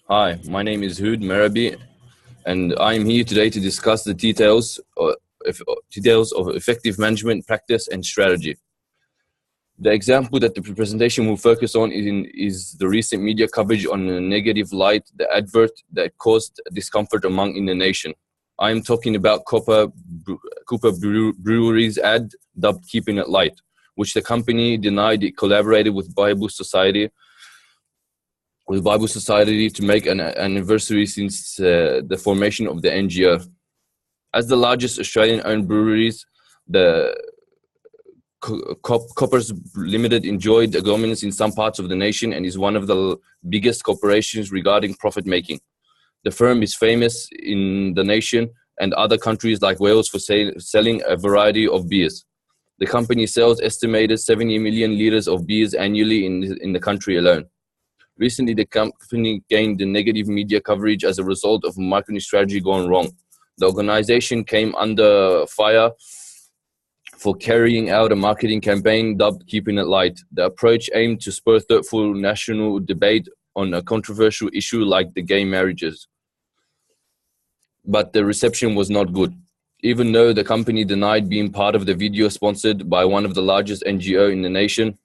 Hi, my name is Houd Merabi, and I am here today to discuss the details of effective management practice and strategy. The example that the presentation will focus on is the recent media coverage on a negative light, the advert that caused discomfort among in the nation. I am talking about Cooper Brewery's ad dubbed "Keeping It Light," which the company denied it collaborated with Bible Society to make an anniversary since the formation of the NGO. As the largest Australian-owned breweries, the Coppers Limited enjoyed dominance in some parts of the nation and is one of the biggest corporations regarding profit making. The firm is famous in the nation and other countries like Wales for selling a variety of beers. The company sells estimated 70 million litres of beers annually in the country alone. Recently, the company gained the negative media coverage as a result of marketing strategy gone wrong. The organization came under fire for carrying out a marketing campaign dubbed "Keeping It Light." The approach aimed to spur thoughtful national debate on a controversial issue like the gay marriages. But the reception was not good. Even though the company denied being part of the video sponsored by one of the largest NGO in the nation,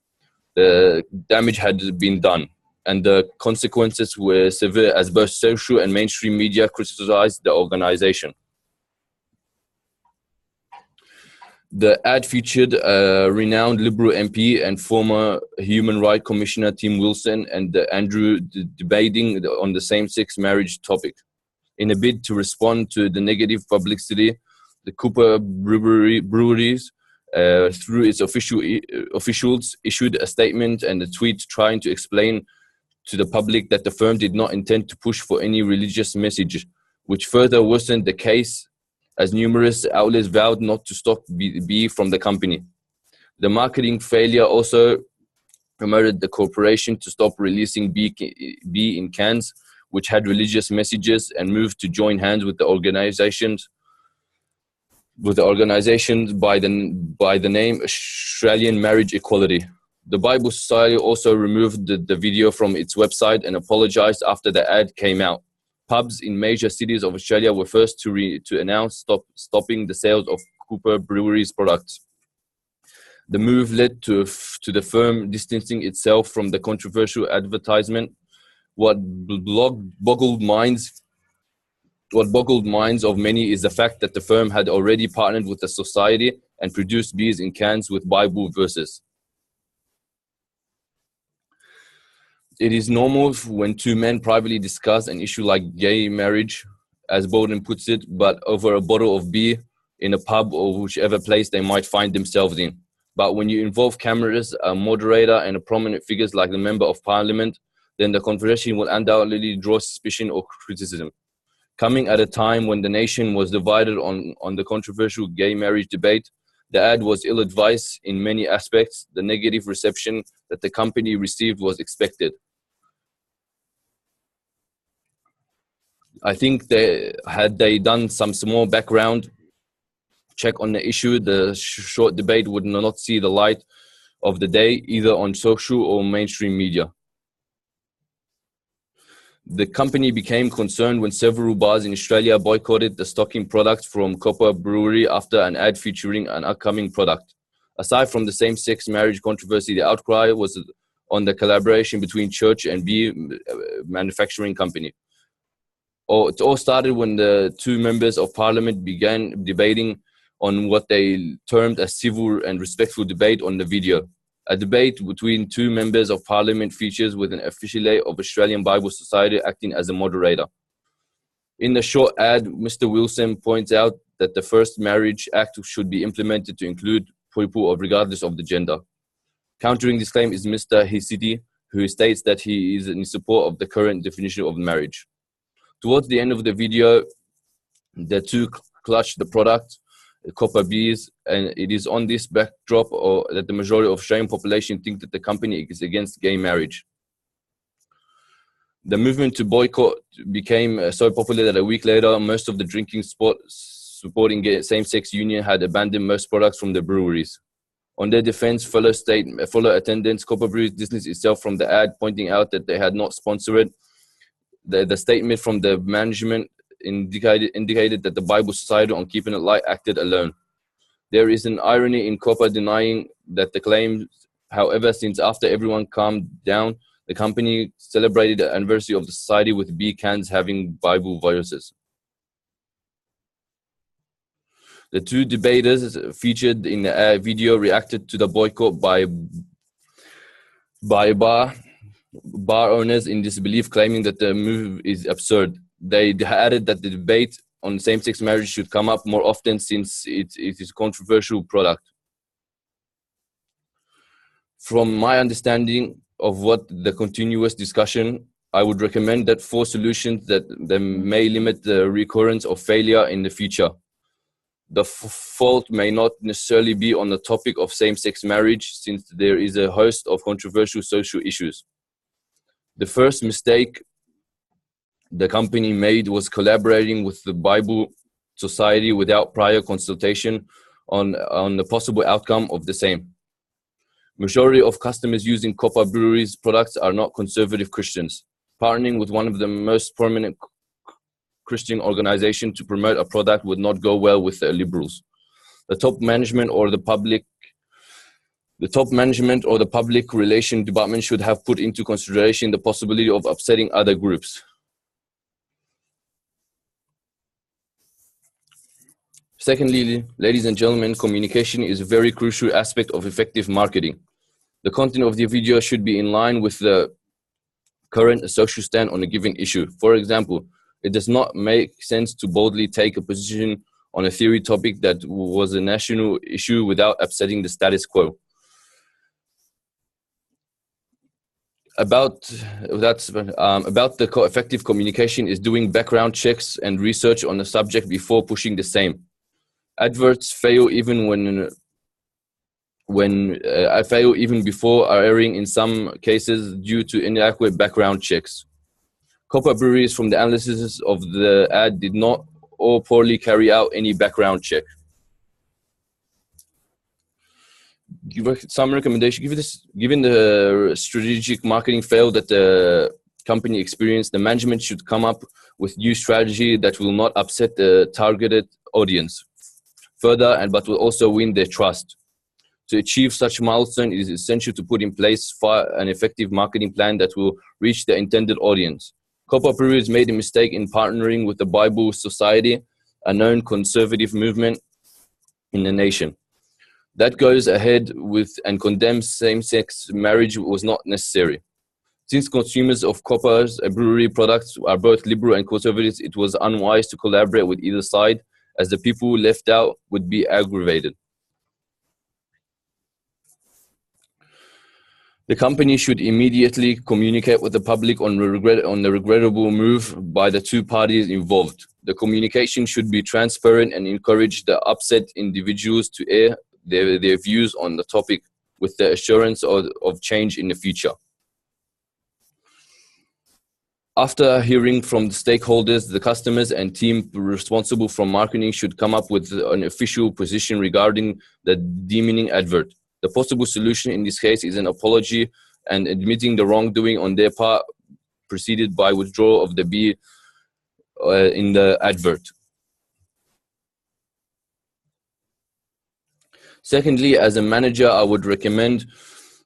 the damage had been done, and the consequences were severe as both social and mainstream media criticized the organization. The ad featured a renowned Liberal MP and former Human Rights Commissioner Tim Wilson and Andrew debating on the same-sex marriage topic. In a bid to respond to the negative publicity, the Cooper Breweries, through its officials, issued a statement and a tweet trying to explain to the public that the firm did not intend to push for any religious message, which further worsened the case as numerous outlets vowed not to stock beer from the company. The marketing failure also promoted the corporation to stop releasing beer in cans, which had religious messages, and moved to join hands with the organization by the name Australian Marriage Equality. The Bible Society also removed the video from its website and apologized after the ad came out. Pubs in major cities of Australia were first to announce stopping the sales of Cooper Brewery's products. The move led to the firm distancing itself from the controversial advertisement. What boggled minds of many is the fact that the firm had already partnered with the society and produced beers in cans with Bible verses. It is normal when two men privately discuss an issue like gay marriage, as Bowden puts it, but over a bottle of beer in a pub or whichever place they might find themselves in. But when you involve cameras, a moderator, and a prominent figures like the Member of Parliament, then the conversation will undoubtedly draw suspicion or criticism. Coming at a time when the nation was divided on the controversial gay marriage debate, the ad was ill-advised in many aspects. The negative reception that the company received was expected. I think had they done some small background check on the issue, the short debate would not see the light of the day, either on social or mainstream media. The company became concerned when several bars in Australia boycotted the stocking products from Cooper Brewery after an ad featuring an upcoming product. Aside from the same-sex marriage controversy, the outcry was on the collaboration between church and beer manufacturing company. It all started when the two members of parliament began debating on what they termed a civil and respectful debate on the video. A debate between two members of parliament features with an official of Australian Bible Society acting as a moderator. In the short ad, Mr. Wilson points out that the First Marriage Act should be implemented to include people regardless of the gender. Countering this claim is Mr. Hisiti, who states that he is in support of the current definition of marriage. Towards the end of the video, the two clutch the product, Copper beers, and it is on this backdrop that the majority of Australian population think that the company is against gay marriage. The movement to boycott became so popular that a week later, most of the drinking supporting same-sex union had abandoned most products from the breweries. On their defense, fellow attendants, Copper Breweries distanced itself from the ad, pointing out that they had not sponsored The statement from the management indicated that the Bible Society, on keeping it light, acted alone. There is an irony in Copper denying that the claims. However, since after everyone calmed down, the company celebrated the anniversary of the society with beer cans having Bible verses. The two debaters featured in the video reacted to the boycott by bar owners in disbelief, claiming that the move is absurd. They added that the debate on same-sex marriage should come up more often since it is a controversial product. From my understanding of what the continuous discussion, I would recommend that 4 solutions that may limit the recurrence of failure in the future. The fault may not necessarily be on the topic of same-sex marriage, since there is a host of controversial social issues. The first mistake the company made was collaborating with the Bible Society without prior consultation on the possible outcome of the same. Majority of customers using Copper Brewery's products are not conservative Christians. Partnering with one of the most prominent Christian organizations to promote a product would not go well with the liberals. The top management or the public relation department should have put into consideration the possibility of upsetting other groups. Secondly, ladies and gentlemen, communication is a very crucial aspect of effective marketing. The content of the video should be in line with the current social stand on a given issue. For example, it does not make sense to boldly take a position on a theory topic that was a national issue without upsetting the status quo. About the effective communication is doing background checks and research on the subject before pushing the same. Adverts fail even before airing in some cases due to inadequate background checks. Copper Breweries, from the analysis of the ad, did not or poorly carry out any background check. Some recommendation: given the strategic marketing fail that the company experienced, the management should come up with new strategy that will not upset the targeted audience further, but will also win their trust. To achieve such milestone, it is essential to put in place an effective marketing plan that will reach the intended audience. Copper Breweries made a mistake in partnering with the Bible Society, a known conservative movement in the nation. That goes ahead with and condemns same-sex marriage was not necessary. Since consumers of Copper's brewery products are both liberal and conservative, it was unwise to collaborate with either side, as the people left out would be aggravated. The company should immediately communicate with the public on the regrettable move by the two parties involved. The communication should be transparent and encourage the upset individuals to air their views on the topic with the assurance of change in the future. After hearing from the stakeholders, the customers and team responsible for marketing should come up with an official position regarding the demeaning advert. The possible solution in this case is an apology and admitting the wrongdoing on their part, preceded by withdrawal of the beer in the advert. Secondly, as a manager, I would recommend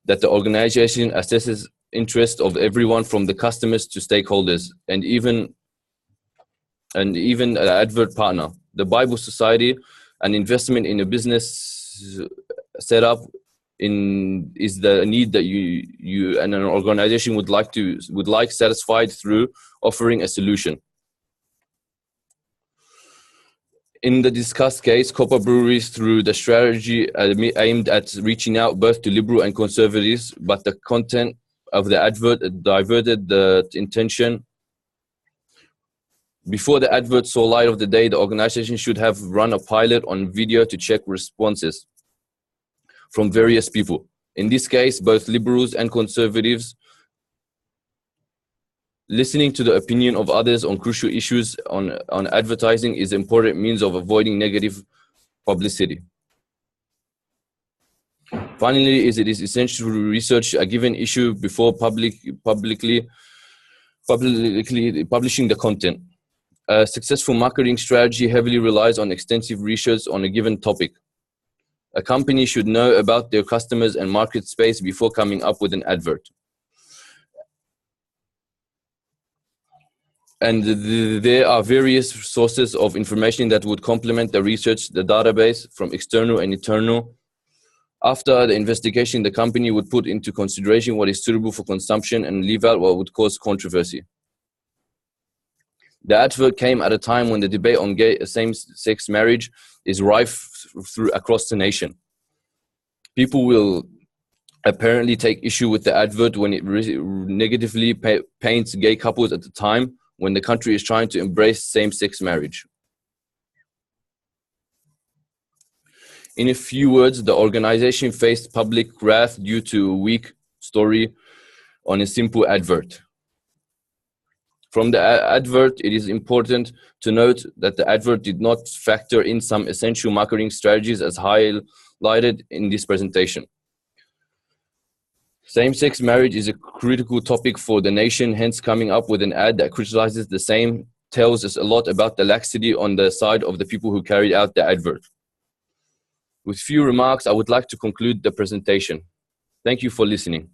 that the organization assesses interest of everyone from the customers to stakeholders and even an advert partner. The Bible Society, an investment in a business setup is the need that you and an organization would like satisfied through offering a solution. In the discussed case, Copper Breweries, through the strategy aimed at reaching out both to liberal and conservatives, but the content of the advert diverted the intention. Before the advert saw light of the day, the organization should have run a pilot on video to check responses from various people. In this case, both liberals and conservatives. Listening to the opinion of others on crucial issues on advertising is an important means of avoiding negative publicity. Finally, it is essential to research a given issue before publicly Publicly publishing the content. A successful marketing strategy heavily relies on extensive research on a given topic. A company should know about their customers and market space before coming up with an advert. And there are various sources of information that would complement the research, the database from external and internal. After the investigation, the company would put into consideration what is suitable for consumption and leave out what would cause controversy. The advert came at a time when the debate on same-sex marriage is rife across the nation. People will apparently take issue with the advert when it negatively paints gay couples at the time when the country is trying to embrace same-sex marriage. In a few words, the organization faced public wrath due to a weak story on a simple advert. From the advert, it is important to note that the advert did not factor in some essential marketing strategies as highlighted in this presentation. Same-sex marriage is a critical topic for the nation, hence coming up with an ad that criticizes the same tells us a lot about the laxity on the side of the people who carried out the advert. With few remarks, I would like to conclude the presentation. Thank you for listening.